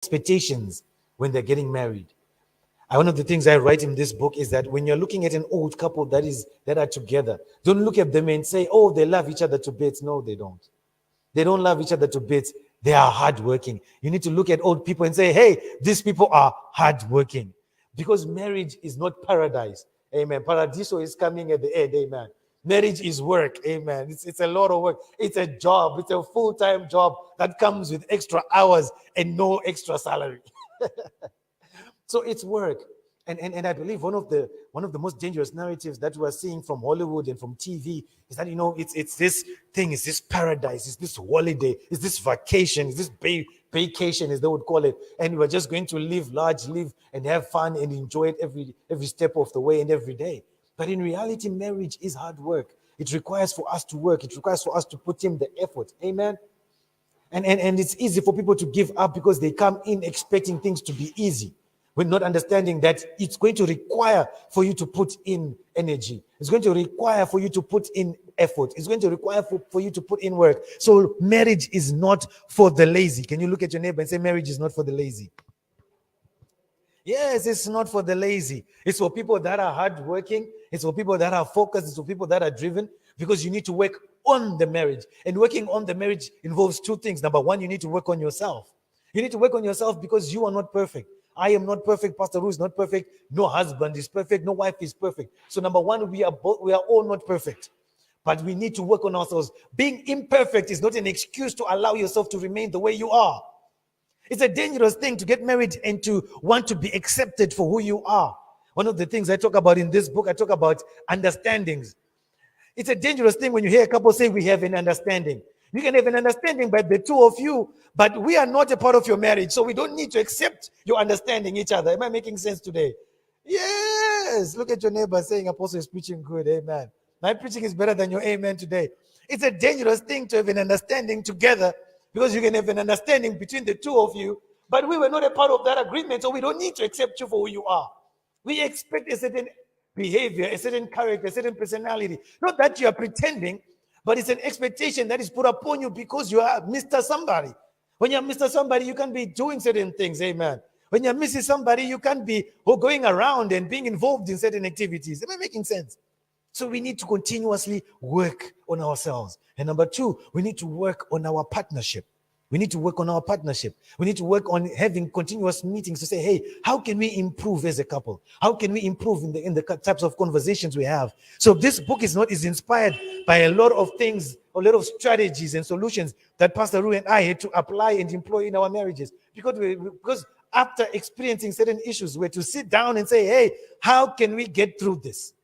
expectations when they're getting married. One of the things I write in this book is that when you're looking at an old couple that are together, don't look at them and say, "Oh, they love each other to bits." No, they don't. They don't love each other to bits. They are hardworking. You need to look at old people and say, "Hey, these people are hardworking," because marriage is not paradise. Amen. Paradiso is coming at the end. Amen. Marriage is work. Amen. It's a lot of work. It's a job. It's a full-time job that comes with extra hours and no extra salary. So it's work. And I believe one of the most dangerous narratives that we're seeing from Hollywood and from TV is that it's this thing, it's this paradise, it's this holiday, it's this vacation, it's this vacation as they would call it, and we're just going to live large, live and have fun and enjoy it every step of the way and every day. But in reality, marriage is hard work. It requires for us to work. It requires for us to put in the effort. Amen. And it's easy for people to give up because they come in expecting things to be easy. We're not understanding that it's going to require for you to put in energy. It's going to require for you to put in effort. It's going to require for you to put in work. So marriage is not for the lazy. Can you look at your neighbor and say, marriage is not for the lazy? Yes, it's not for the lazy. It's for people that are hardworking. It's for people that are focused. It's for people that are driven, because you need to work on the marriage. And working on the marriage involves two things. Number one, you need to work on yourself. You need to work on yourself because you are not perfect. I am not perfect. Pastor Ru is not perfect. No husband is perfect. No wife is perfect. So number one, we are all not perfect. But we need to work on ourselves. Being imperfect is not an excuse to allow yourself to remain the way you are. It's a dangerous thing to get married and to want to be accepted for who you are. One of the things I talk about in this book, I talk about understandings. It's a dangerous thing when you hear a couple say we have an understanding. You can have an understanding by the two of you, but we are not a part of your marriage, so we don't need to accept your understanding each other. Am I making sense today? Yes. Look at your neighbor saying Apostle is preaching good. Amen. My preaching is better than your amen today. It's a dangerous thing to have an understanding together, because you can have an understanding between the two of you, but we were not a part of that agreement, so we don't need to accept you for who you are. We expect a certain behavior, a certain character, a certain personality. Not that you are pretending, but it's an expectation that is put upon you because you are Mr. Somebody. When you're Mr. Somebody, you can't be doing certain things. Amen. When you're Mrs. Somebody, you can't be going around and being involved in certain activities. Am I making sense? So we need to continuously work on ourselves. And number two, we need to work on our partnership. We need to work on our partnership. We need to work on having continuous meetings to say, hey, how can we improve as a couple? How can we improve in the types of conversations we have? So this book is inspired by a lot of things, a lot of strategies and solutions that Pastor Ru and I had to apply and employ in our marriages. Because after experiencing certain issues, we had to sit down and say, hey, how can we get through this?